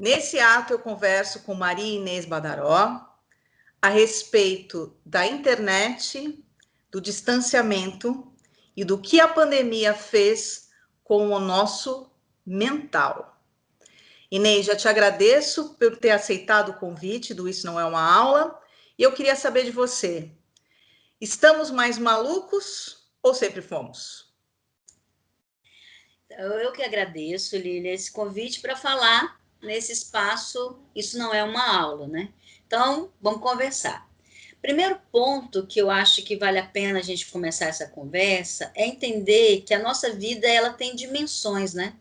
Nesse ato, eu converso com Maria Inês Badaró a respeito da internet, do distanciamento e do que a pandemia fez com o nosso mental. Inês, já te agradeço por ter aceitado o convite do Isso Não É Uma Aula, e eu queria saber de você, estamos mais malucos ou sempre fomos? Eu que agradeço, Lília, esse convite para falar nesse espaço. Isso não é uma aula, né? Então, vamos conversar. Primeiro ponto que eu acho que vale a pena a gente começar essa conversa é entender que a nossa vida ela tem dimensões, né?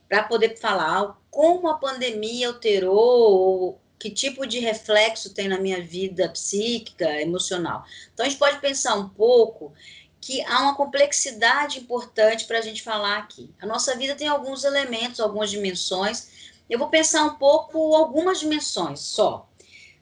Para poder falar como a pandemia alterou, que tipo de reflexo tem na minha vida psíquica, emocional. Então, a gente pode pensar um pouco que há uma complexidade importante para a gente falar aqui. A nossa vida tem alguns elementos, algumas dimensões. Eu vou pensar um pouco algumas dimensões só.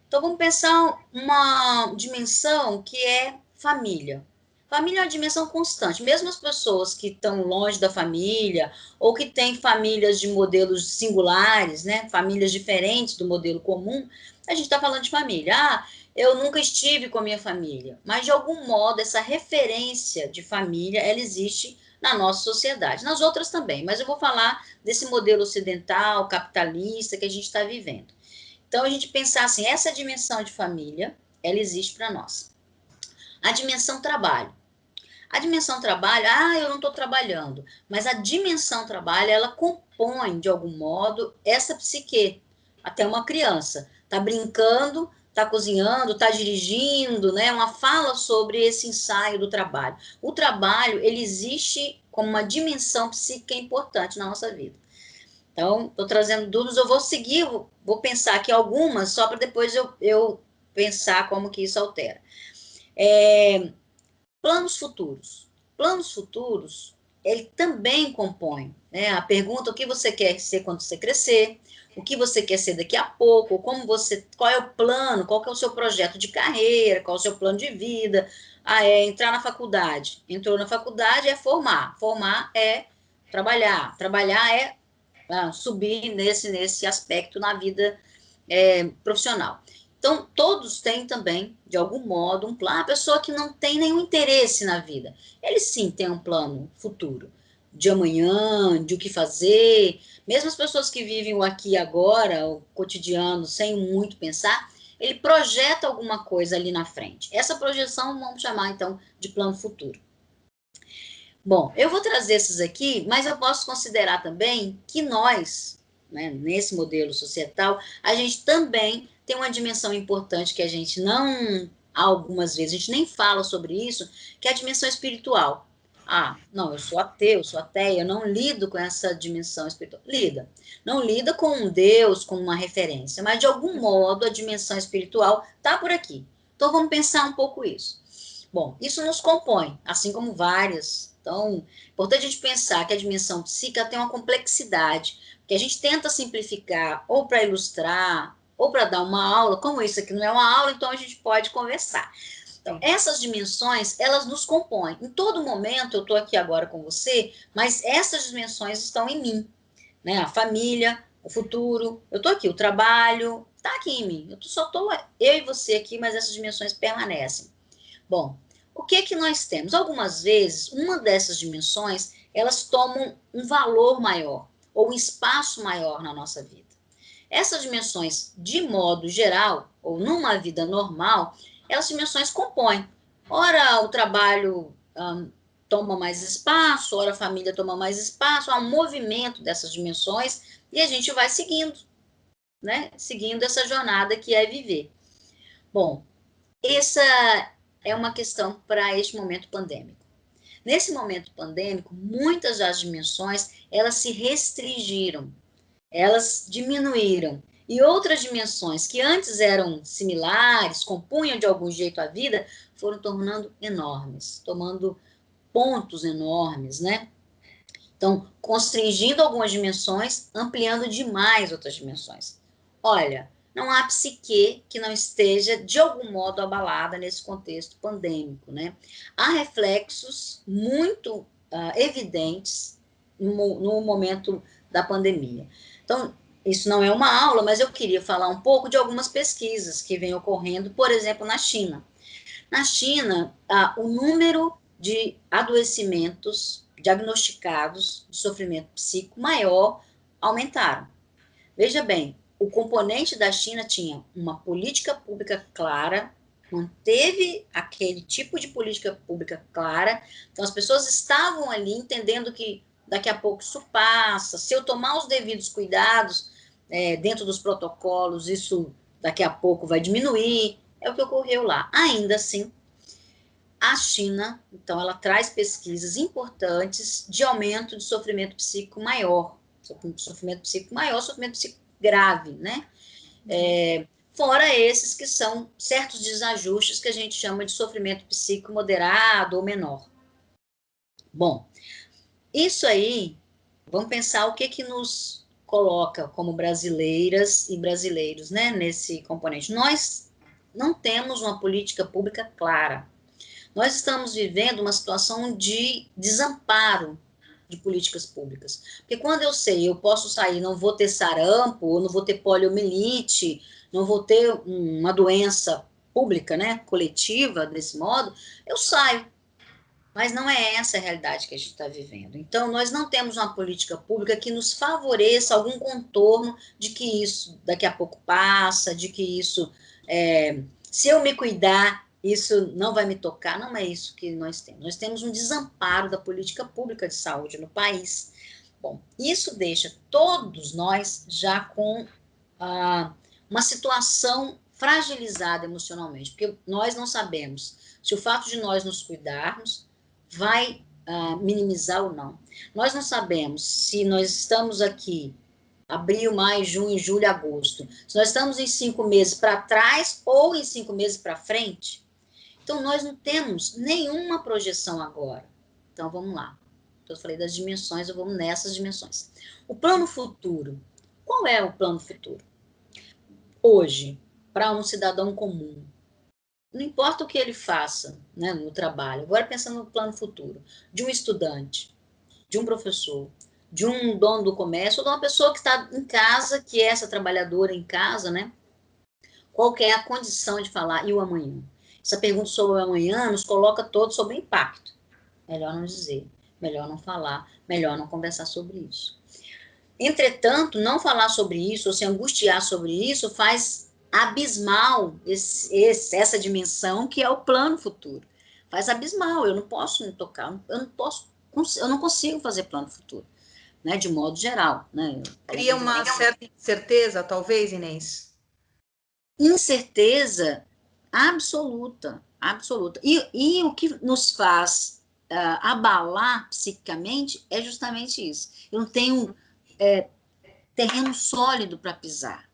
Então, vamos pensar uma dimensão que é família. Família é uma dimensão constante. Mesmo as pessoas que estão longe da família ou que têm famílias de modelos singulares, né? Famílias diferentes do modelo comum, a gente está falando de família. Ah, eu nunca estive com a minha família. Mas, de algum modo, essa referência de família, ela existe na nossa sociedade. Nas outras também, mas eu vou falar desse modelo ocidental, capitalista que a gente está vivendo. Então, a gente pensar assim, essa dimensão de família, ela existe para nós. A dimensão trabalho. A dimensão trabalho, eu não estou trabalhando, mas a dimensão trabalho, ela compõe, de algum modo, essa psique. Até uma criança está brincando, está cozinhando, está dirigindo, né? Uma fala sobre esse ensaio do trabalho. O trabalho, ele existe como uma dimensão psíquica importante na nossa vida. Então, estou trazendo dúvidas, eu vou seguir, vou pensar aqui algumas, só para depois eu pensar como que isso altera. Planos futuros. Planos futuros, ele também compõe, né? A pergunta, o que você quer ser quando você crescer, o que você quer ser daqui a pouco, como você, qual é o plano, qual que é o seu projeto de carreira, qual é o seu plano de vida. É entrar na faculdade. Entrou na faculdade é formar. Formar é trabalhar. Trabalhar é subir nesse aspecto na vida profissional. Então, todos têm também, de algum modo, um plano. A pessoa que não tem nenhum interesse na vida, ele sim tem um plano futuro, de amanhã, de o que fazer. Mesmo as pessoas que vivem o aqui e agora, o cotidiano, sem muito pensar, ele projeta alguma coisa ali na frente. Essa projeção vamos chamar, então, de plano futuro. Bom, eu vou trazer esses aqui, mas eu posso considerar também que nós, né, nesse modelo societal, a gente também tem uma dimensão importante que a gente não, algumas vezes, a gente nem fala sobre isso, que é a dimensão espiritual. Não, eu sou ateu, eu sou ateia, eu não lido com essa dimensão espiritual. Lida. Não lida com um Deus, com uma referência, mas de algum modo a dimensão espiritual está por aqui. Então vamos pensar um pouco isso. Bom, isso nos compõe, assim como várias. Então, é importante a gente pensar que a dimensão psíquica tem uma complexidade, que a gente tenta simplificar ou para ilustrar, ou para dar uma aula, como isso aqui não é uma aula, então a gente pode conversar. Então, essas dimensões, elas nos compõem. Em todo momento, eu estou aqui agora com você, mas essas dimensões estão em mim, né? A família, o futuro, eu estou aqui, o trabalho, está aqui em mim. Só estou eu e você aqui, mas essas dimensões permanecem. Bom, o que é que nós temos? Algumas vezes, uma dessas dimensões, elas tomam um valor maior, ou um espaço maior na nossa vida. Essas dimensões, de modo geral, ou numa vida normal, essas dimensões compõem. Ora, o trabalho toma mais espaço, ora a família toma mais espaço, há um movimento dessas dimensões e a gente vai seguindo, né? Seguindo essa jornada que é viver. Bom, essa é uma questão para este momento pandêmico. Nesse momento pandêmico, muitas das dimensões, elas se restringiram, elas diminuíram. E outras dimensões que antes eram similares, compunham de algum jeito a vida, foram tornando enormes, tomando pontos enormes, né? Então, constringindo algumas dimensões, ampliando demais outras dimensões. Olha, não há psique que não esteja, de algum modo, abalada nesse contexto pandêmico, né? Há reflexos muito evidentes no momento da pandemia. Então, isso não é uma aula, mas eu queria falar um pouco de algumas pesquisas que vêm ocorrendo, por exemplo, na China. Na China, o número de adoecimentos diagnosticados de sofrimento psíquico maior aumentaram. Veja bem, o componente da China tinha uma política pública clara, manteve aquele tipo de política pública clara, então as pessoas estavam ali entendendo que daqui a pouco isso passa, se eu tomar os devidos cuidados dentro dos protocolos, isso daqui a pouco vai diminuir, é o que ocorreu lá. Ainda assim, a China, então, ela traz pesquisas importantes de aumento de sofrimento psíquico maior, sofrimento psíquico grave, né? Fora esses que são certos desajustes que a gente chama de sofrimento psíquico moderado ou menor. Bom, isso aí, vamos pensar o que que nos coloca como brasileiras e brasileiros, né, nesse componente. Nós não temos uma política pública clara. Nós estamos vivendo uma situação de desamparo de políticas públicas. Porque quando eu sei, eu posso sair, não vou ter sarampo, ou não vou ter poliomielite, não vou ter uma doença pública, né, coletiva, desse modo, eu saio. Mas não é essa a realidade que a gente está vivendo. Então, nós não temos uma política pública que nos favoreça algum contorno de que isso daqui a pouco passa, de que isso, se eu me cuidar, isso não vai me tocar. Não é isso que nós temos. Nós temos um desamparo da política pública de saúde no país. Bom, isso deixa todos nós já com uma situação fragilizada emocionalmente, porque nós não sabemos se o fato de nós nos cuidarmos vai minimizar ou não. Nós não sabemos se nós estamos aqui abril, maio, junho, julho, agosto. Se nós estamos em 5 meses para trás ou em 5 meses para frente. Então, nós não temos nenhuma projeção agora. Então, vamos lá. Eu falei das dimensões, vamos nessas dimensões. O plano futuro. Qual é o plano futuro? Hoje, para um cidadão comum, não importa o que ele faça, né, no trabalho, agora pensando no plano futuro, de um estudante, de um professor, de um dono do comércio, ou de uma pessoa que está em casa, que é essa trabalhadora em casa, né? Qual que é a condição de falar e o amanhã? Essa pergunta sobre o amanhã nos coloca todos sobre o impacto. Melhor não dizer, melhor não falar, melhor não conversar sobre isso. Entretanto, não falar sobre isso ou se angustiar sobre isso faz abismal essa dimensão que é o plano futuro. Faz abismal, eu não posso me tocar, eu não consigo fazer plano futuro, né, de modo geral. Né? Cria uma certa incerteza, talvez, Inês? Incerteza absoluta, absoluta. E o que nos faz abalar psiquicamente é justamente isso. Eu não tenho terreno sólido para pisar.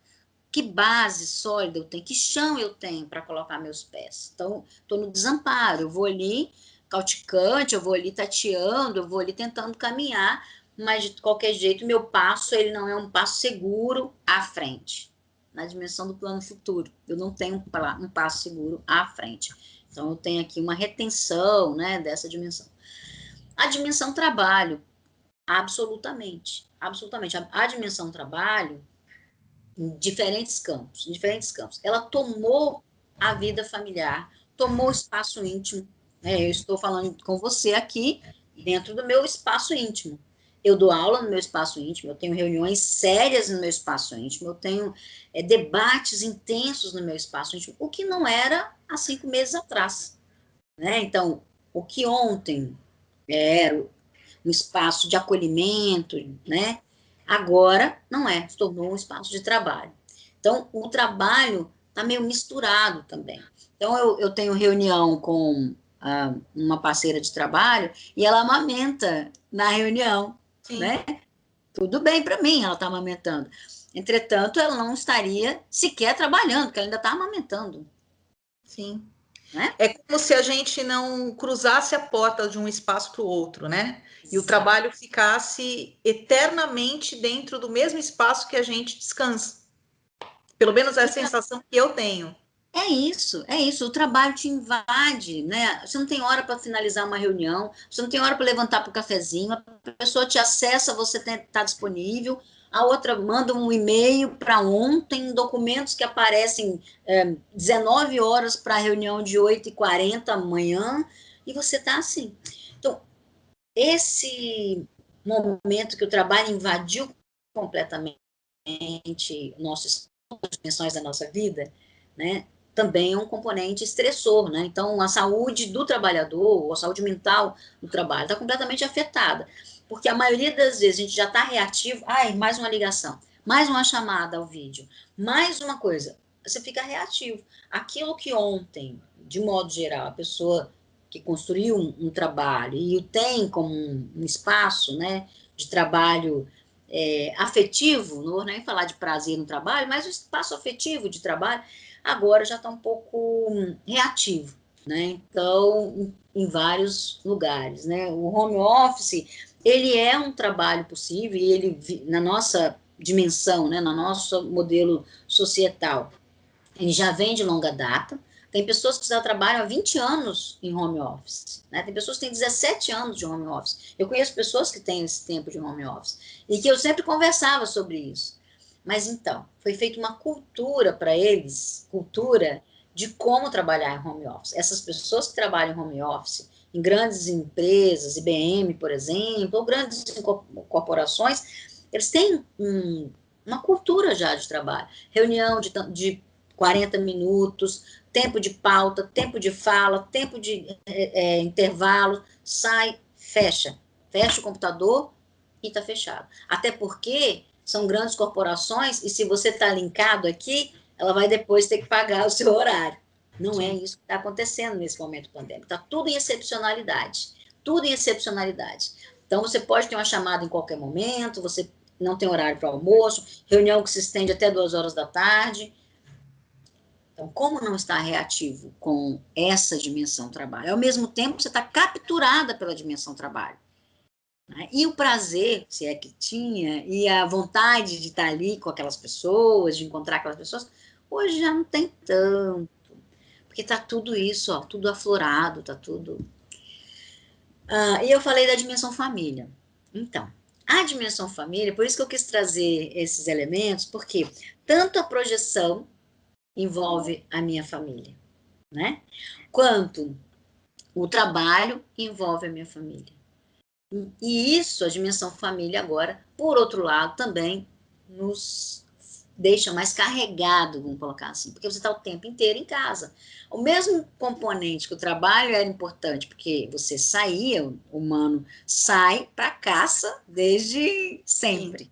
Que base sólida eu tenho? Que chão eu tenho para colocar meus pés? Então, estou no desamparo. Eu vou ali cauticante, eu vou ali tateando, eu vou ali tentando caminhar, mas de qualquer jeito, meu passo ele não é um passo seguro à frente. Na dimensão do plano futuro, eu não tenho um passo seguro à frente. Então, eu tenho aqui uma retenção, né, dessa dimensão. A dimensão trabalho, absolutamente. Absolutamente. A dimensão trabalho, em diferentes campos. Ela tomou a vida familiar, tomou o espaço íntimo. Eu estou falando com você aqui, dentro do meu espaço íntimo. Eu dou aula no meu espaço íntimo, eu tenho reuniões sérias no meu espaço íntimo, eu tenho debates intensos no meu espaço íntimo, o que não era há 5 meses atrás. Né? Então, o que ontem era um espaço de acolhimento, né? Agora não é, se tornou um espaço de trabalho. Então, o trabalho está meio misturado também. Então, eu tenho reunião com uma parceira de trabalho e ela amamenta na reunião, Sim. né? Tudo bem para mim, ela está amamentando. Entretanto, ela não estaria sequer trabalhando, porque ela ainda está amamentando. Sim. Né? É como se a gente não cruzasse a porta de um espaço para o outro, né? E o trabalho ficasse eternamente dentro do mesmo espaço que a gente descansa. Pelo menos é a sensação que eu tenho. É isso. O trabalho te invade, né? Você não tem hora para finalizar uma reunião, você não tem hora para levantar para o cafezinho, a pessoa te acessa, você está disponível, a outra manda um e-mail para ontem, documentos que aparecem 19 horas para a reunião de 8h40 amanhã, e você está assim. Então, esse momento que o trabalho invadiu completamente nossas dimensões da nossa vida, né, também é um componente estressor, né? Então, a saúde do trabalhador, a saúde mental do trabalho está completamente afetada, porque a maioria das vezes a gente já está reativo, ai, mais uma ligação, mais uma chamada ao vídeo, mais uma coisa, você fica reativo. Aquilo que ontem, de modo geral, a pessoa que construiu um trabalho e o tem como um espaço, né, de trabalho afetivo, não vou nem falar de prazer no trabalho, mas o espaço afetivo de trabalho agora já está um pouco reativo, né? Então, em vários lugares, né? O home office, ele é um trabalho possível e ele, na nossa dimensão, né, no nosso modelo societal, ele já vem de longa data. Tem pessoas que já trabalham há 20 anos em home office, né? Tem pessoas que têm 17 anos de home office. Eu conheço pessoas que têm esse tempo de home office e que eu sempre conversava sobre isso. Mas então, foi feita uma cultura para eles, cultura de como trabalhar em home office. Essas pessoas que trabalham em home office, em grandes empresas, IBM, por exemplo, ou grandes corporações, eles têm uma cultura já de trabalho. Reunião de 40 minutos, tempo de pauta, tempo de fala, tempo de intervalo, sai, fecha. Fecha o computador e está fechado. Até porque são grandes corporações e se você está linkado aqui, ela vai depois ter que pagar o seu horário. Não é isso que está acontecendo nesse momento pandêmico. Está tudo em excepcionalidade. Tudo em excepcionalidade. Então, você pode ter uma chamada em qualquer momento, você não tem horário para almoço, reunião que se estende até 2 horas da tarde. Então, como não estar reativo com essa dimensão trabalho? Ao mesmo tempo, você está capturada pela dimensão trabalho. Né? E o prazer, se é que tinha, e a vontade de estar ali com aquelas pessoas, de encontrar aquelas pessoas, hoje já não tem tanto. Porque está tudo isso, ó, tudo aflorado, está tudo... e eu falei da dimensão família. Então, a dimensão família, por isso que eu quis trazer esses elementos, porque tanto a projeção envolve a minha família, né? Quanto o trabalho envolve a minha família. E isso, a dimensão família agora, por outro lado, também nos deixa mais carregado, vamos colocar assim, porque você está o tempo inteiro em casa. O mesmo componente que o trabalho era importante, porque você saía, o humano sai para caça desde sempre. Sim.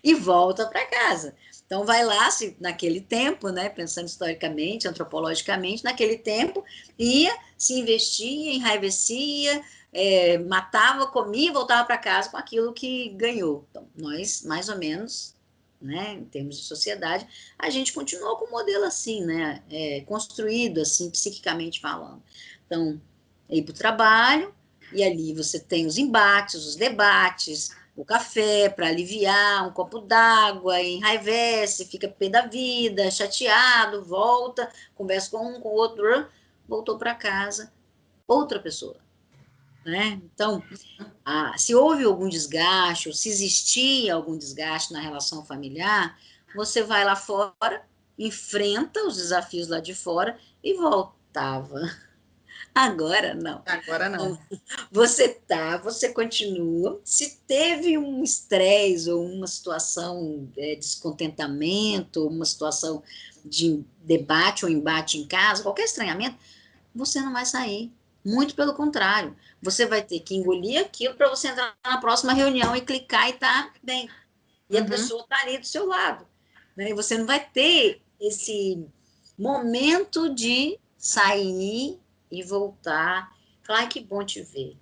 E volta para casa. Então, vai lá, se, naquele tempo, né, pensando historicamente, antropologicamente, naquele tempo, ia, se investia, enraivecia, matava, comia e voltava para casa com aquilo que ganhou. Então, nós, mais ou menos, né, em termos de sociedade, a gente continuou com um modelo assim, né, construído assim, psiquicamente falando. Então, ir para o trabalho, e ali você tem os embates, os debates, o café para aliviar, um copo d'água, enraivece, fica pé da vida, chateado, volta, conversa com um, com o outro, voltou para casa, outra pessoa. Né? Então, se houve algum desgaste, ou se existia algum desgaste na relação familiar, você vai lá fora, enfrenta os desafios lá de fora e voltava. Agora não. Agora não. Você continua. Se teve um estresse ou uma situação de descontentamento, uma situação de debate ou embate em casa, qualquer estranhamento, você não vai sair. Muito pelo contrário. Você vai ter que engolir aquilo para você entrar na próxima reunião e clicar e tá bem. E a pessoa está ali do seu lado. Né? E você não vai ter esse momento de sair e voltar. Ai, que bom te ver.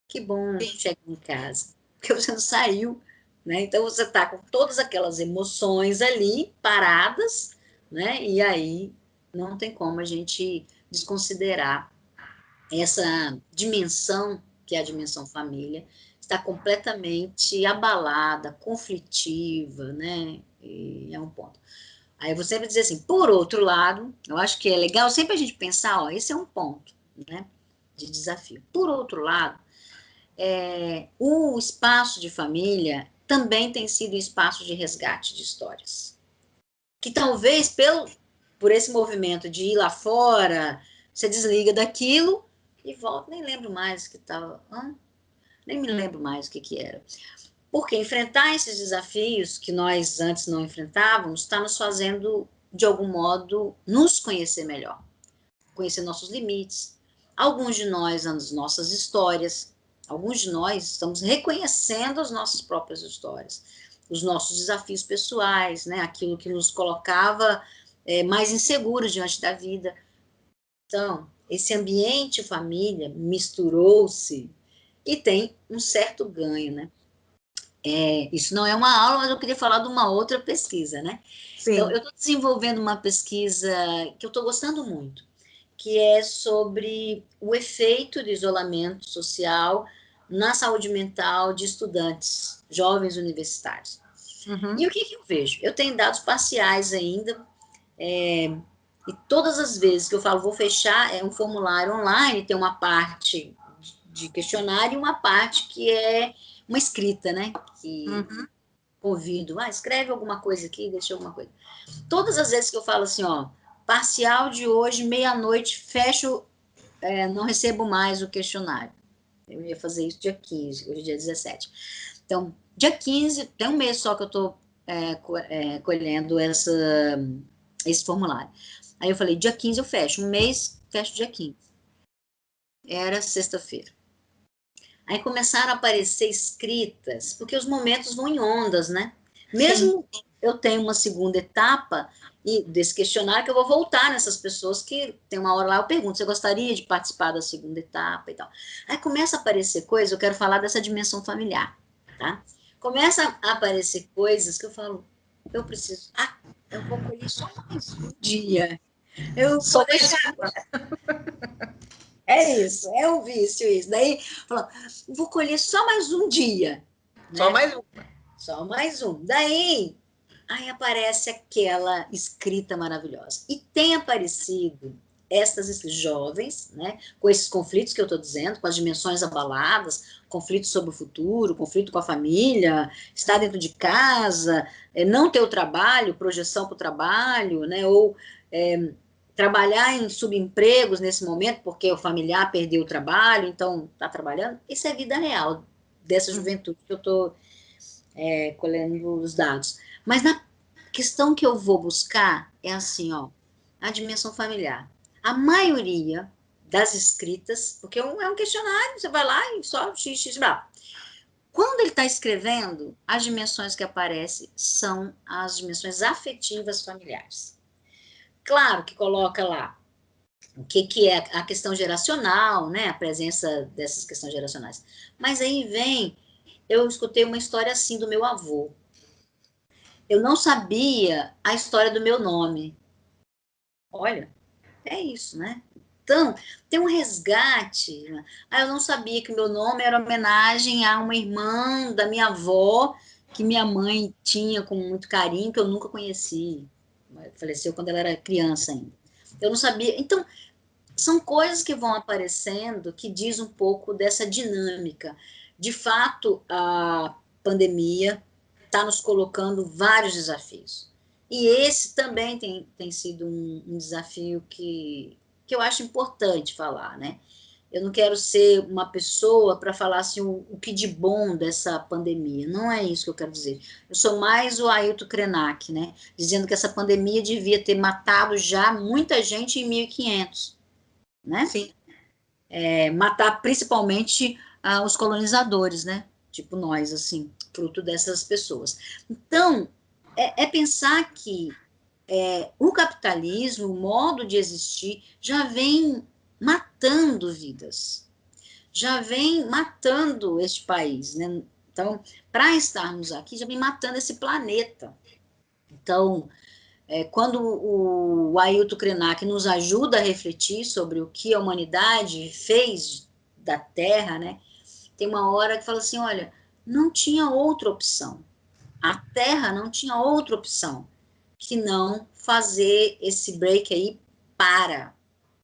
Que bom chegar em casa. Porque você não saiu. Né? Então, você está com todas aquelas emoções ali, paradas, né? E aí não tem como a gente desconsiderar essa dimensão, que é a dimensão família, está completamente abalada, conflitiva, né? E é um ponto. Aí eu vou sempre dizer assim, por outro lado, eu acho que é legal sempre a gente pensar, ó, esse é um ponto, né, de desafio. Por outro lado, o espaço de família, também tem sido espaço de resgate de histórias. Que talvez, por esse movimento de ir lá fora, você desliga daquilo e volta, nem lembro mais o que estava... Nem me lembro mais o que era. Porque enfrentar esses desafios que nós antes não enfrentávamos está nos fazendo, de algum modo, nos conhecer melhor. Conhecer nossos limites. Alguns de nós, as nossas histórias. Alguns de nós estamos reconhecendo as nossas próprias histórias. Os nossos desafios pessoais, né? Aquilo que nos colocava mais inseguros diante da vida. Então, esse ambiente família misturou-se e tem um certo ganho, né? Isso não é uma aula, mas eu queria falar de uma outra pesquisa, né? Sim. Então, eu estou desenvolvendo uma pesquisa que eu estou gostando muito, que é sobre o efeito do isolamento social na saúde mental de estudantes, jovens universitários. Uhum. E o que eu vejo? Eu tenho dados parciais ainda, e todas as vezes que eu falo vou fechar, é um formulário online, tem uma parte de questionário e uma parte que é uma escrita, né? Que convido, escreve alguma coisa aqui, deixa alguma coisa. Todas as vezes que eu falo assim, parcial de hoje, meia-noite, fecho, não recebo mais o questionário. Eu ia fazer isso dia 15, hoje é dia 17. Então, dia 15, tem um mês só que eu estou colhendo esse formulário. Aí eu falei, dia 15 eu fecho, um mês, fecho dia 15. Era sexta-feira. Aí começaram a aparecer escritas, porque os momentos vão em ondas, né? Mesmo eu tenho uma segunda etapa desse questionário, que eu vou voltar nessas pessoas que tem uma hora lá, eu pergunto, você gostaria de participar da segunda etapa e tal? Aí começa a aparecer coisas, eu quero falar dessa dimensão familiar, tá? Começa a aparecer coisas que eu falo, eu preciso, eu vou colher só mais um dia. Eu Só vou deixar... É isso, é um vício isso. Daí, falou, vou colher só mais um dia. Só Né? mais um. Só mais um. Daí, aí aparece aquela escrita maravilhosa. E tem aparecido estas jovens, né, com esses conflitos que eu estou dizendo, com as dimensões abaladas, conflitos sobre o futuro, conflito com a família, estar dentro de casa, não ter o trabalho, projeção para o trabalho, né, ou trabalhar em subempregos nesse momento, porque o familiar perdeu o trabalho, então está trabalhando. Isso é vida real dessa juventude que eu estou colhendo os dados. Mas na questão que eu vou buscar é assim, a dimensão familiar. A maioria das escritas, porque é um questionário, você vai lá e só x, blá. Quando ele está escrevendo, as dimensões que aparecem são as dimensões afetivas familiares. Claro que coloca lá o que é a questão geracional, né? A presença dessas questões geracionais. Mas aí eu escutei uma história assim do meu avô. Eu não sabia a história do meu nome. Olha, é isso, né? Então, tem um resgate. Eu não sabia que o meu nome era homenagem a uma irmã da minha avó, que minha mãe tinha com muito carinho, que eu nunca conheci. Faleceu quando ela era criança ainda. Eu não sabia. Então, são coisas que vão aparecendo que diz um pouco dessa dinâmica. De fato, a pandemia está nos colocando vários desafios. E esse também tem sido um desafio que eu acho importante falar, né? Eu não quero ser uma pessoa para falar assim, o que de bom dessa pandemia. Não é isso que eu quero dizer. Eu sou mais o Ailton Krenak, né? Dizendo que essa pandemia devia ter matado já muita gente em 1500, né? Sim. Matar principalmente os colonizadores, né? Tipo nós, assim, fruto dessas pessoas. Então, pensar que o capitalismo, o modo de existir, já vem matando vidas, já vem matando este país, né? Então, para estarmos aqui, já vem matando esse planeta. Então, quando o Ailton Krenak nos ajuda a refletir sobre o que a humanidade fez da Terra, né? Tem uma hora que fala assim, olha, não tinha outra opção. A Terra não tinha outra opção que não fazer esse break aí para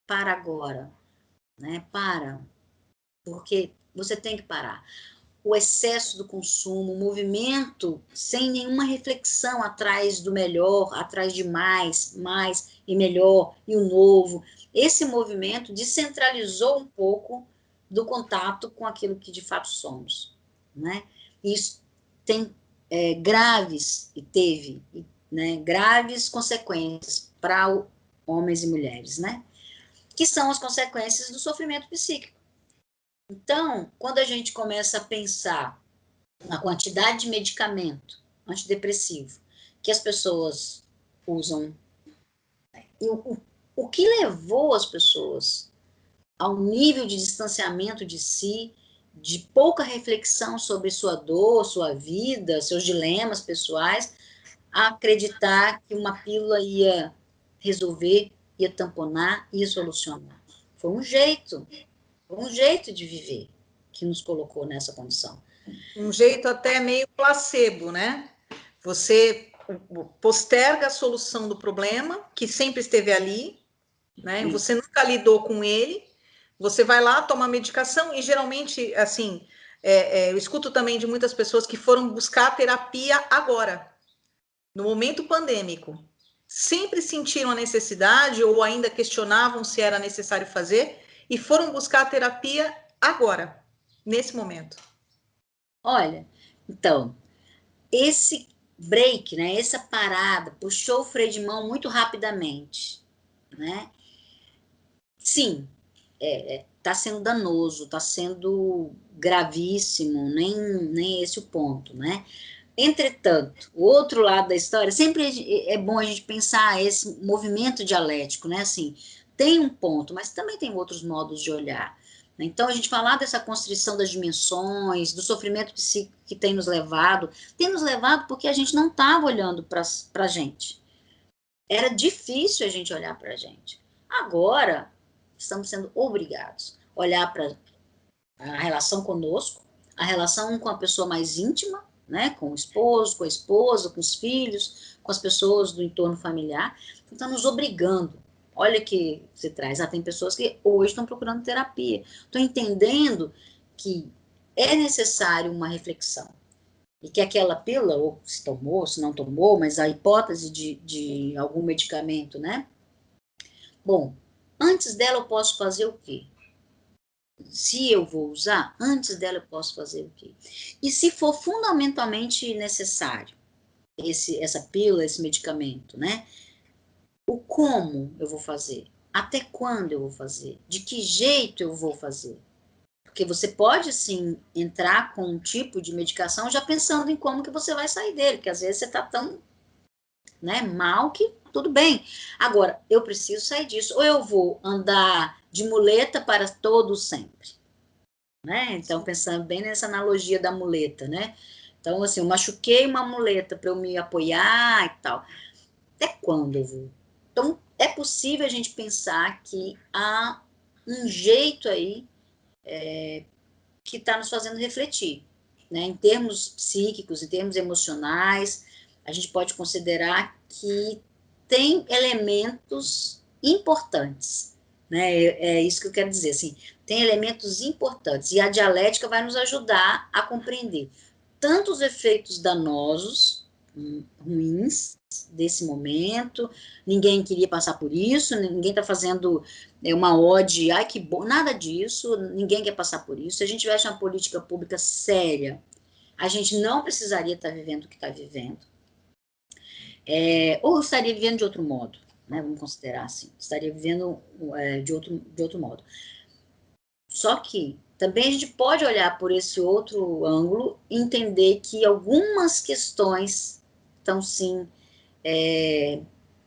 agora, né? Porque você tem que parar. o excesso do consumo, o movimento sem nenhuma reflexão atrás do melhor, atrás de mais e melhor e o novo. Esse movimento descentralizou um pouco do contato com aquilo que de fato somos, né? Isso tem graves, e teve, né, graves consequências para homens e mulheres, né? Que são as consequências do sofrimento psíquico. Então, quando a gente começa a pensar na quantidade de medicamento antidepressivo que as pessoas usam, e o que levou as pessoas ao nível de distanciamento de si, de pouca reflexão sobre sua dor, sua vida, seus dilemas pessoais, a acreditar que uma pílula ia resolver, ia tamponar, ia solucionar. Foi um jeito de viver que nos colocou nessa condição. Um jeito até meio placebo, né? Você posterga a solução do problema, que sempre esteve ali, né? Você nunca lidou com ele, você vai lá, toma medicação, e geralmente, assim, eu escuto também de muitas pessoas que foram buscar terapia agora, no momento pandêmico. Sempre sentiram a necessidade ou ainda questionavam se era necessário fazer e foram buscar a terapia agora, nesse momento. Olha, então, esse break, né, essa parada, puxou o freio de mão muito rapidamente, né? Sim, tá sendo danoso, tá sendo gravíssimo, nem esse o ponto, né? Entretanto, o outro lado da história, sempre é bom a gente pensar esse movimento dialético, né? Assim, tem um ponto, mas também tem outros modos de olhar. Né? Então, a gente falar dessa constrição das dimensões, do sofrimento psíquico que tem nos levado porque a gente não estava olhando para a gente. Era difícil a gente olhar para a gente. Agora, estamos sendo obrigados a olhar para a relação conosco, a relação com a pessoa mais íntima, né, com o esposo, com a esposa, com os filhos, com as pessoas do entorno familiar, então nos obrigando. Olha que você traz, tem pessoas que hoje estão procurando terapia, estão entendendo que é necessário uma reflexão, e que aquela pílula, ou se tomou, se não tomou, mas a hipótese de algum medicamento, né? Bom, antes dela eu posso fazer o quê? Se eu vou usar, antes dela eu posso fazer o quê? E se for fundamentalmente necessário, essa pílula, esse medicamento, né? O como eu vou fazer? Até quando eu vou fazer? De que jeito eu vou fazer? Porque você pode, sim, entrar com um tipo de medicação já pensando em como que você vai sair dele, porque às vezes você está tão, né, mal que tudo bem. Agora, eu preciso sair disso. Ou eu vou andar de muleta para todo sempre. Né? Então, pensando bem nessa analogia da muleta, né? Então, assim, eu machuquei uma muleta para eu me apoiar e tal. Até quando eu vou? Então, é possível a gente pensar que há um jeito aí que está nos fazendo refletir, né? Em termos psíquicos, em termos emocionais, a gente pode considerar que tem elementos importantes, né? É isso que eu quero dizer, assim, tem elementos importantes, e a dialética vai nos ajudar a compreender tanto os efeitos danosos, ruins, desse momento, ninguém queria passar por isso, ninguém está fazendo uma ode, ai que bom, nada disso, ninguém quer passar por isso. Se a gente tivesse uma política pública séria, a gente não precisaria estar vivendo o que está vivendo, ou estaria vivendo de outro modo, né? Vamos considerar assim, estaria vivendo de outro modo. Só que também a gente pode olhar por esse outro ângulo e entender que algumas questões estão sim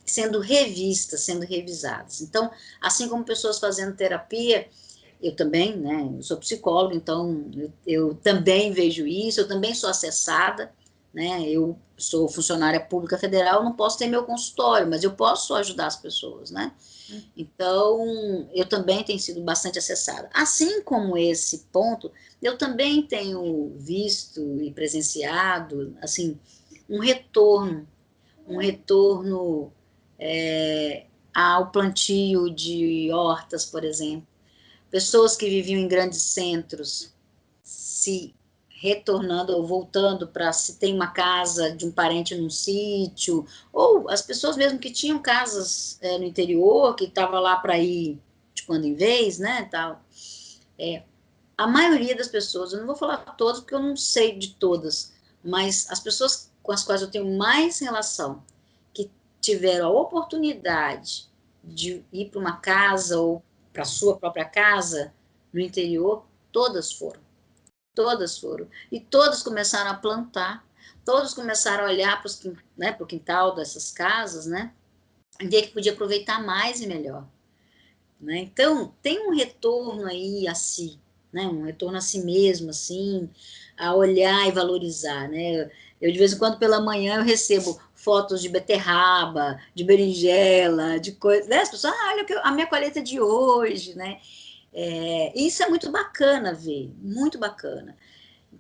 sendo revistas, sendo revisadas. Então, assim como pessoas fazendo terapia, eu também, né, eu sou psicóloga, então eu também vejo isso, eu também sou acessada, né, eu sou funcionária pública federal, não posso ter meu consultório, mas eu posso ajudar as pessoas, né? Então, eu também tenho sido bastante acessada. Assim como esse ponto, eu também tenho visto e presenciado, assim, um retorno ao plantio de hortas, por exemplo. Pessoas que viviam em grandes centros se retornando ou voltando para se tem uma casa de um parente num sítio, ou as pessoas mesmo que tinham casas no interior, que estavam lá para ir de quando em vez, né, tal. A maioria das pessoas, eu não vou falar todas, porque eu não sei de todas, mas as pessoas com as quais eu tenho mais relação, que tiveram a oportunidade de ir para uma casa ou para a sua própria casa no interior, todas foram. Todas foram. E todas começaram a plantar, todos começaram a olhar para né, o quintal dessas casas, né? E ver que podia aproveitar mais e melhor. Né? Então, tem um retorno aí a si, né? Um retorno a si mesmo, assim, a olhar e valorizar, né? Eu, de vez em quando, pela manhã, eu recebo fotos de beterraba, de berinjela, de coisas, né? As pessoas, olha a minha colheita de hoje, né? Isso é muito bacana ver, muito bacana.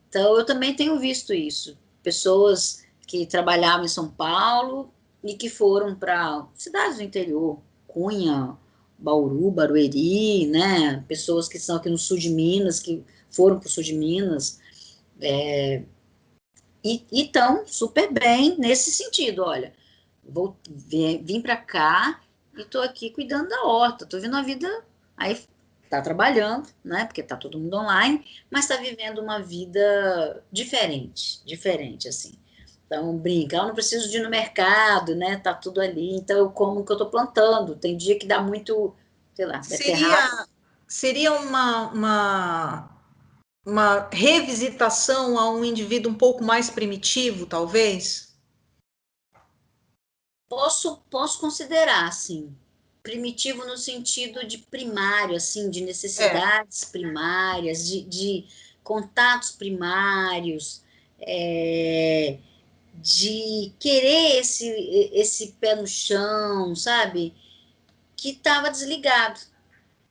Então, eu também tenho visto isso. Pessoas que trabalhavam em São Paulo e que foram para cidades do interior, Cunha, Bauru, Barueri, né? Pessoas que são aqui no sul de Minas, que foram para o sul de Minas, e estão super bem nesse sentido. Olha, vim para cá e estou aqui cuidando da horta, estou vendo a vida. Aí está trabalhando, né? Porque está todo mundo online, mas está vivendo uma vida diferente, diferente, assim. Então, brinca, eu não preciso de ir no mercado, né? Tá tudo ali, então eu como o que eu estou plantando. Tem dia que dá muito, sei lá, beterraba. Seria uma revisitação a um indivíduo um pouco mais primitivo, talvez? Posso considerar, assim, primitivo no sentido de primário, assim, de É. necessidades primárias, de contatos primários, é, de querer esse pé no chão, sabe? Que estava desligado.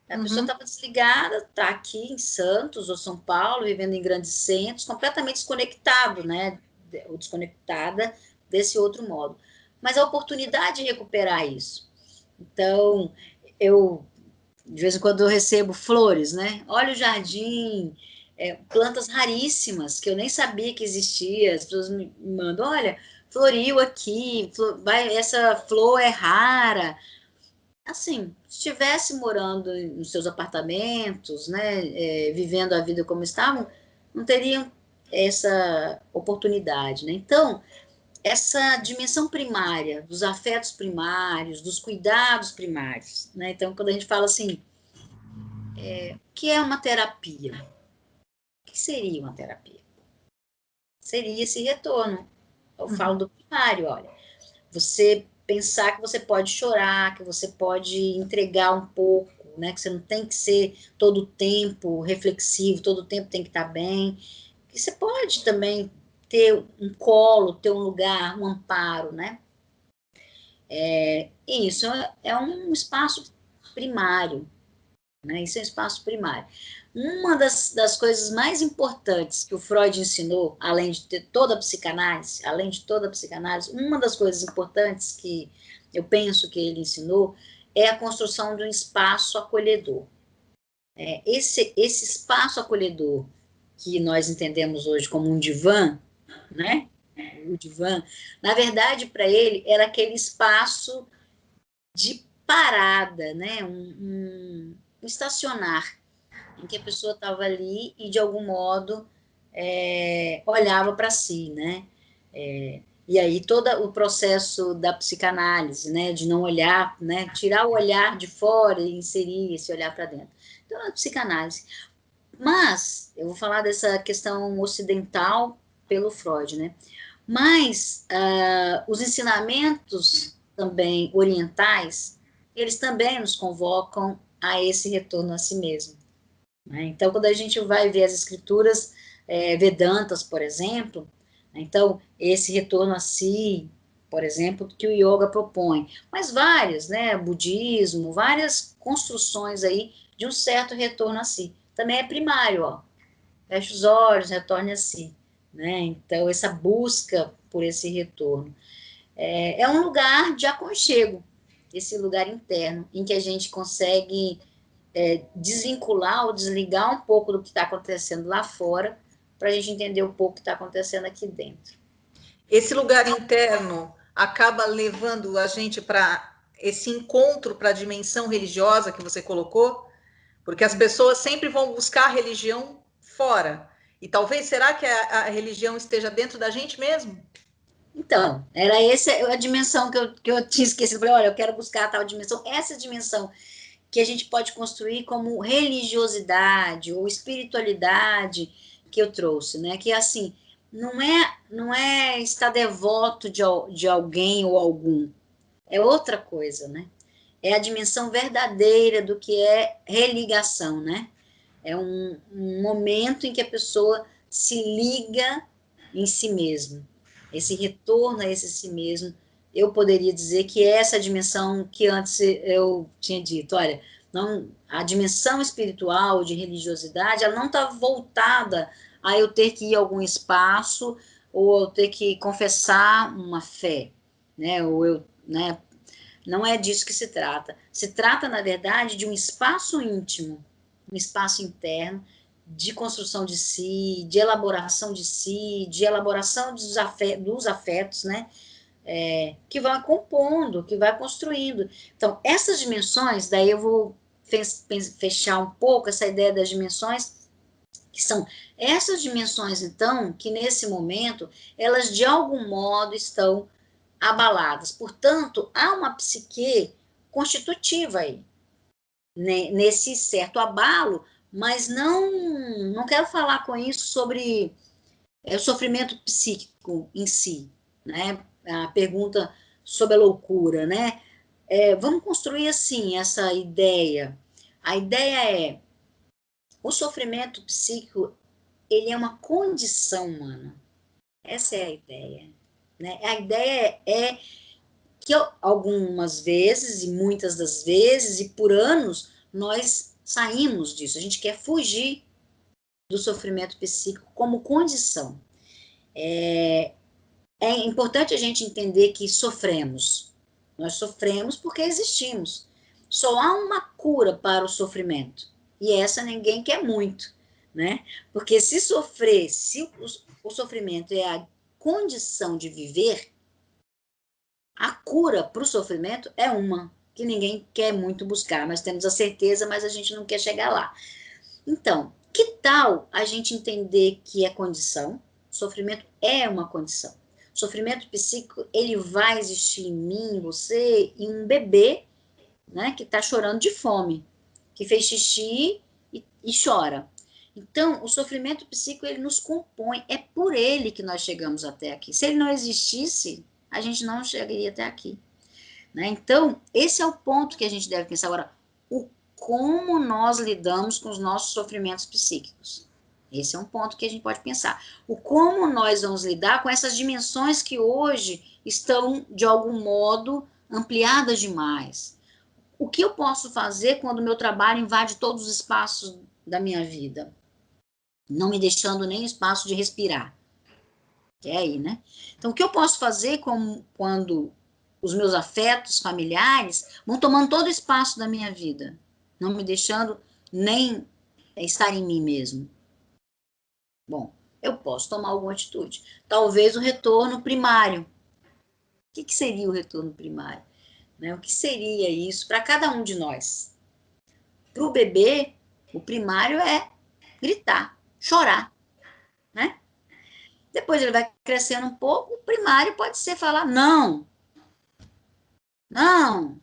A pessoa Uhum. estava desligada, está aqui em Santos ou São Paulo, vivendo em grandes centros, completamente desconectado, né? Ou desconectada desse outro modo. Mas a oportunidade de recuperar isso. Então, eu, de vez em quando, eu recebo flores, né? Olha o jardim, plantas raríssimas, que eu nem sabia que existia. As pessoas me mandam, olha, floriu aqui, essa flor é rara. Assim, se estivesse morando nos seus apartamentos, né, vivendo a vida como estavam, não teriam essa oportunidade, né? Então, essa dimensão primária, dos afetos primários, dos cuidados primários, né? Então, quando a gente fala assim, o que é uma terapia? O que seria uma terapia? Seria esse retorno. Eu falo Uhum. do primário, olha. Você pensar que você pode chorar, que você pode entregar um pouco, né? Que você não tem que ser todo o tempo reflexivo, todo o tempo tem que estar bem. Que você pode também ter um colo, ter um lugar, um amparo, né? E isso é um espaço primário, né? Isso é um espaço primário. Uma das coisas mais importantes que o Freud ensinou, além de ter toda a psicanálise, além de toda a psicanálise, uma das coisas importantes que eu penso que ele ensinou é a construção de um espaço acolhedor. Esse espaço acolhedor que nós entendemos hoje como um divã, né? O divã, na verdade, para ele, era aquele espaço de parada, né? Um estacionar em que a pessoa estava ali e de algum modo olhava para si, né? E aí todo o processo da psicanálise, né, de não olhar, né, tirar o olhar de fora e inserir esse olhar para dentro. Então, a psicanálise. Mas eu vou falar dessa questão ocidental pelo Freud, né? Mas os ensinamentos também orientais, eles também nos convocam a esse retorno a si mesmo. Né? Então, quando a gente vai ver as escrituras Vedantas, por exemplo, então, esse retorno a si, por exemplo, que o yoga propõe, mas várias, né, budismo, várias construções aí de um certo retorno a si. Também é primário, ó, feche os olhos, retorne a si, né? Então, essa busca por esse retorno. É um lugar de aconchego, esse lugar interno, em que a gente consegue desvincular ou desligar um pouco do que está acontecendo lá fora para a gente entender um pouco o que está acontecendo aqui dentro. Esse lugar interno acaba levando a gente para esse encontro, para a dimensão religiosa que você colocou, porque as pessoas sempre vão buscar a religião fora. E talvez, será que a religião esteja dentro da gente mesmo? Então, era essa a dimensão que eu tinha esquecido. Eu falei, olha, eu quero buscar a tal dimensão. Essa dimensão que a gente pode construir como religiosidade ou espiritualidade que eu trouxe, né? Que assim, não é estar devoto de alguém ou algum, é outra coisa, né? É a dimensão verdadeira do que é religação, né? É um momento em que a pessoa se liga em si mesmo. Esse retorno a esse si mesmo, eu poderia dizer que é essa dimensão que antes eu tinha dito. Olha, não, a dimensão espiritual de religiosidade, ela não está voltada a eu ter que ir a algum espaço ou eu ter que confessar uma fé, né? Ou eu, né? Não é disso que se trata. Se trata, na verdade, de um espaço íntimo, um espaço interno de construção de si, de elaboração de si, de elaboração dos afetos, né? Que vai compondo, que vai construindo. Então, essas dimensões, daí eu vou fechar um pouco essa ideia das dimensões, que são essas dimensões, então, que nesse momento, elas de algum modo estão abaladas. Portanto, há uma psique constitutiva aí, né, nesse certo abalo, mas não quero falar com isso sobre o sofrimento psíquico em si, né? A pergunta sobre a loucura, né? Vamos construir assim essa ideia. A ideia é o sofrimento psíquico, ele é uma condição humana. Essa é a ideia, né? A ideia é que algumas vezes, e muitas das vezes, e por anos, nós saímos disso. A gente quer fugir do sofrimento psíquico como condição. É importante a gente entender que sofremos. Nós sofremos porque existimos. Só há uma cura para o sofrimento. E essa ninguém quer muito, né? Porque se sofrer, se o sofrimento é a condição de viver, a cura para o sofrimento é uma que ninguém quer muito buscar. Nós temos a certeza, mas a gente não quer chegar lá. Então, que tal a gente entender que é condição? Sofrimento é uma condição. Sofrimento psíquico, ele vai existir em mim, em você, em um bebê, né, que está chorando de fome, que fez xixi e chora. Então, o sofrimento psíquico, ele nos compõe, é por ele que nós chegamos até aqui. Se ele não existisse, a gente não chegaria até aqui, né? Então, esse é o ponto que a gente deve pensar agora, como nós lidamos com os nossos sofrimentos psíquicos. Esse é um ponto que a gente pode pensar. O como nós vamos lidar com essas dimensões que hoje estão, de algum modo, ampliadas demais. O que eu posso fazer quando o meu trabalho invade todos os espaços da minha vida, não me deixando nem espaço de respirar? Que é aí, né? Então, o que eu posso fazer quando os meus afetos familiares vão tomando todo o espaço da minha vida, não me deixando nem estar em mim mesmo? Bom, eu posso tomar alguma atitude. Talvez o retorno primário. O que seria o retorno primário? Né? O que seria isso para cada um de nós? Para o bebê, o primário é gritar, chorar, né? Depois ele vai crescendo um pouco, o primário pode ser falar não, não.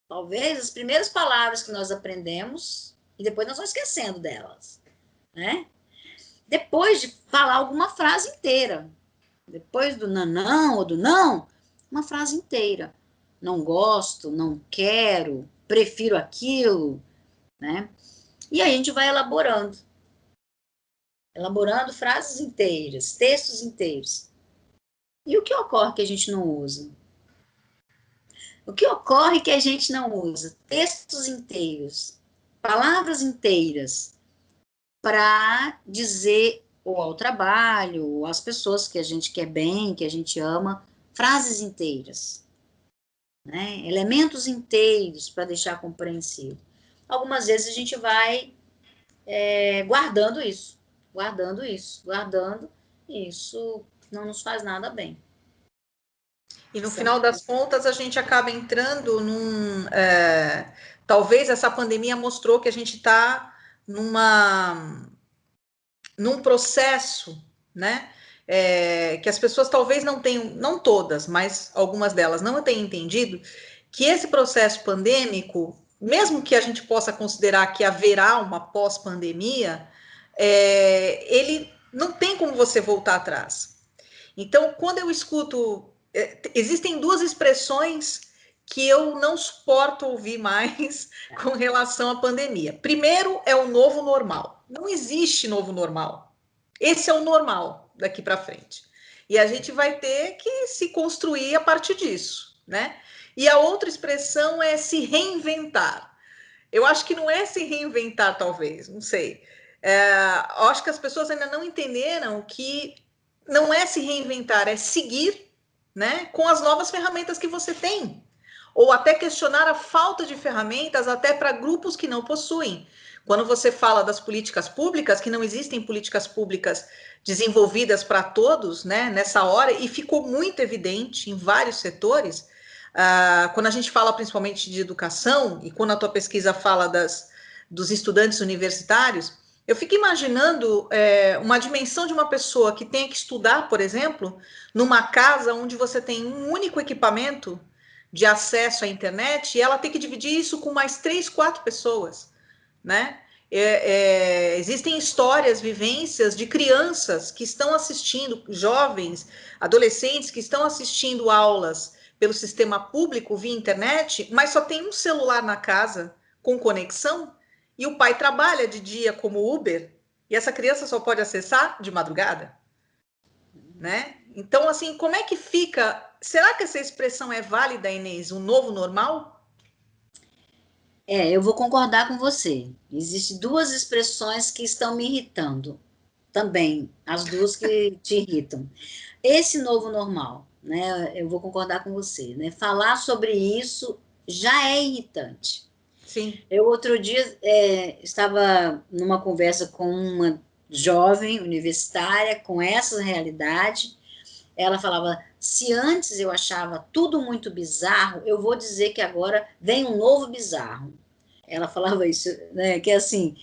Talvez as primeiras palavras que nós aprendemos, e depois nós vamos esquecendo delas, né? Depois de falar alguma frase inteira, depois do não ou do não, uma frase inteira. Não gosto, não quero, prefiro aquilo, né? E aí a gente vai elaborando frases inteiras, textos inteiros. E o que ocorre que a gente não usa? O que ocorre que a gente não usa? Textos inteiros, palavras inteiras, para dizer ou ao trabalho, ou às pessoas que a gente quer bem, que a gente ama, frases inteiras, né? Elementos inteiros para deixar compreensivo. Algumas vezes a gente vai guardando isso, guardando isso, guardando, e isso não nos faz nada bem. E no final das contas, a gente acaba entrando num. Talvez essa pandemia mostrou que a gente está num processo, né? Que as pessoas talvez não tenham, não todas, mas algumas delas não tenham entendido que esse processo pandêmico, mesmo que a gente possa considerar que haverá uma pós-pandemia, ele não tem como você voltar atrás. Então, quando eu escuto, existem duas expressões que eu não suporto ouvir mais com relação à pandemia. Primeiro é o novo normal. Não existe novo normal. Esse é o normal daqui para frente. E a gente vai ter que se construir a partir disso, né? E a outra expressão é se reinventar. Eu acho que não é se reinventar, talvez, não sei. Eu acho que as pessoas ainda não entenderam que não é se reinventar, é seguir, né, com as novas ferramentas que você tem. Ou até questionar a falta de ferramentas até para grupos que não possuem. Quando você fala das políticas públicas, que não existem políticas públicas desenvolvidas para todos, né, nessa hora, e ficou muito evidente em vários setores, quando a gente fala principalmente de educação, e quando a tua pesquisa fala dos estudantes universitários, eu fico imaginando uma dimensão de uma pessoa que tem que estudar, por exemplo, numa casa onde você tem um único equipamento de acesso à internet e ela tem que dividir isso com mais 3, 4 pessoas, né? Existem histórias, vivências de crianças que estão assistindo, jovens, adolescentes que estão assistindo aulas pelo sistema público via internet, mas só tem um celular na casa com conexão e o pai trabalha de dia como Uber e essa criança só pode acessar de madrugada, né? Então, assim, como é que fica? Será que essa expressão é válida, Inês? Um novo normal? Eu vou concordar com você. Existem duas expressões que estão me irritando também, as duas que te irritam. Esse novo normal, né? Eu vou concordar com você, né? Falar sobre isso já é irritante. Sim. Eu outro dia estava numa conversa com uma jovem universitária com essa realidade. Ela falava: se antes eu achava tudo muito bizarro, eu vou dizer que agora vem um novo bizarro. Ela falava isso, né? Que assim,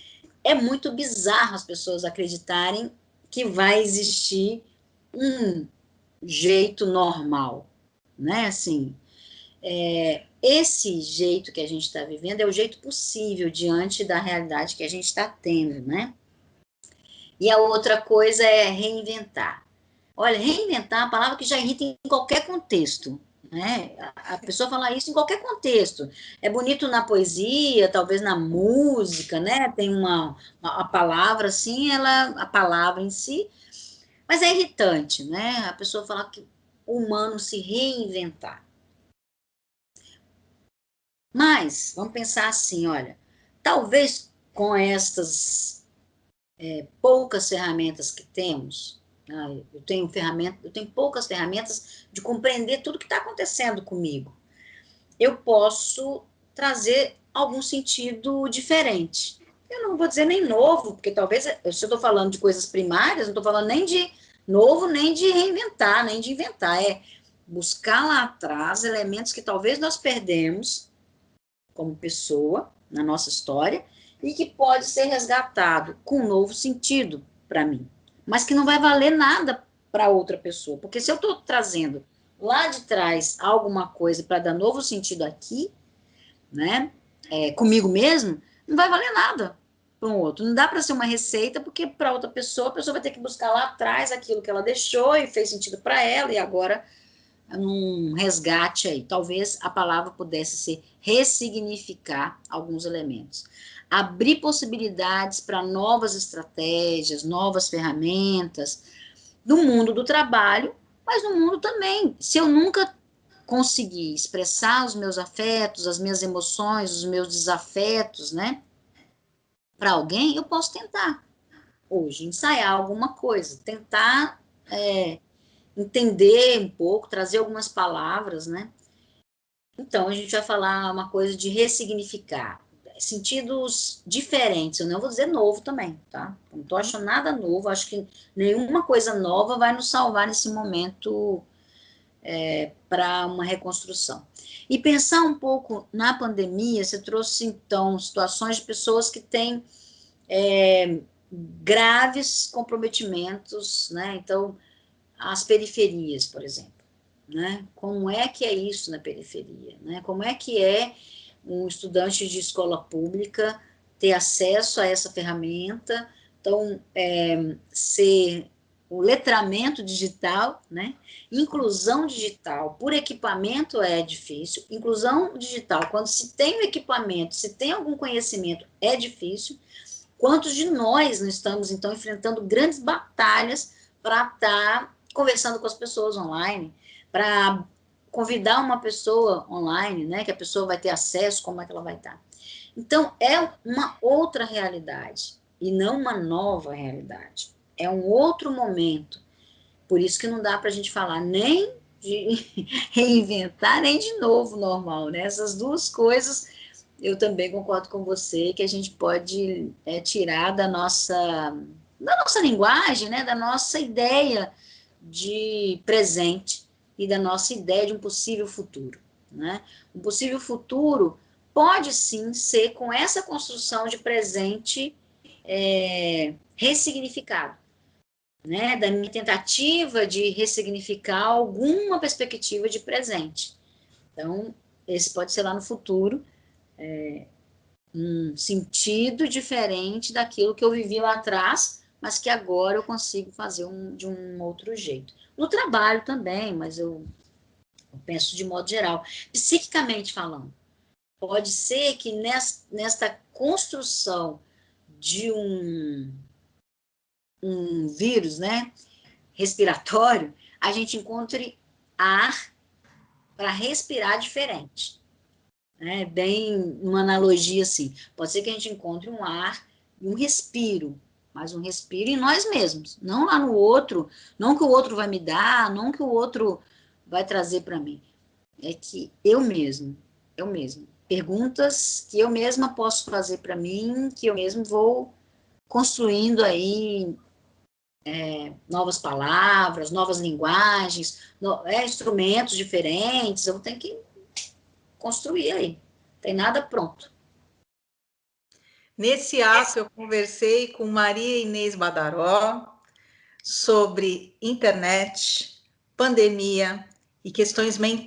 é muito bizarro as pessoas acreditarem que vai existir um jeito normal, né? Assim, esse jeito que a gente está vivendo é o jeito possível diante da realidade que a gente está tendo, né? E a outra coisa é reinventar. Olha, reinventar é uma palavra que já irrita em qualquer contexto, né? A pessoa fala isso em qualquer contexto. É bonito na poesia, talvez na música, né? Tem a palavra assim, a palavra em si, mas é irritante, né? A pessoa falar que o humano se reinventar. Mas, vamos pensar assim, olha, talvez com estas poucas ferramentas que temos, né, eu tenho poucas ferramentas de compreender tudo que está acontecendo comigo. Eu posso trazer algum sentido diferente. Eu não vou dizer nem novo, porque talvez, se eu estou falando de coisas primárias, não estou falando nem de novo, nem de reinventar, nem de inventar. É buscar lá atrás elementos que talvez nós perdemos como pessoa, na nossa história, e que pode ser resgatado com um novo sentido para mim, mas que não vai valer nada para outra pessoa, porque se eu estou trazendo lá de trás alguma coisa para dar novo sentido aqui, né, comigo mesmo, não vai valer nada para um outro. Não dá para ser uma receita, porque para outra pessoa, a pessoa vai ter que buscar lá atrás aquilo que ela deixou e fez sentido para ela, e agora um resgate aí. Talvez a palavra pudesse ser ressignificar alguns elementos. Abrir possibilidades para novas estratégias, novas ferramentas, no mundo do trabalho, mas no mundo também. Se eu nunca conseguir expressar os meus afetos, as minhas emoções, os meus desafetos, né, para alguém, eu posso tentar hoje, ensaiar alguma coisa, tentar entender um pouco, trazer algumas palavras, né? Então, a gente vai falar uma coisa de ressignificar. sentidos diferentes. Eu não vou dizer novo também, tá? Não estou achando nada novo. Acho que nenhuma coisa nova vai nos salvar nesse momento para uma reconstrução. E pensar um pouco na pandemia, você trouxe, então, situações de pessoas que têm graves comprometimentos, né? Então, as periferias, por exemplo, né? Como é que é isso na periferia, né? Como é que é um estudante de escola pública ter acesso a essa ferramenta, então, ser o letramento digital, né? Inclusão digital por equipamento é difícil, inclusão digital, quando se tem o equipamento, se tem algum conhecimento, é difícil. Quantos de nós não estamos, então, enfrentando grandes batalhas para estar conversando com as pessoas online, para convidar uma pessoa online, né, que a pessoa vai ter acesso, como é que ela vai estar. Então, é uma outra realidade, e não uma nova realidade. É um outro momento. Por isso que não dá para a gente falar nem de reinventar, nem de novo normal, né? Essas duas coisas eu também concordo com você que a gente pode tirar da nossa linguagem, né, da nossa ideia de presente e da nossa ideia de um possível futuro, né? Um possível futuro pode sim ser com essa construção de presente ressignificado, né? Da minha tentativa de ressignificar alguma perspectiva de presente. Então, esse pode ser lá no futuro, um sentido diferente daquilo que eu vivi lá atrás, mas que agora eu consigo fazer de um outro jeito. No trabalho também, mas eu penso de modo geral. Psiquicamente falando, pode ser que nesta construção de um vírus, né, respiratório, a gente encontre ar para respirar diferente. Bem uma analogia assim. Pode ser que a gente encontre um ar e um respiro, mas um respiro em nós mesmos, não lá no outro, não que o outro vai me dar, não que o outro vai trazer para mim. É que eu mesmo. Perguntas que eu mesma posso fazer para mim, que eu mesmo vou construindo aí novas palavras, novas linguagens, instrumentos diferentes, eu tenho que construir aí. Tem nada pronto. Nesse ato, eu conversei com Maria Inês Badaró sobre internet, pandemia e questões mentais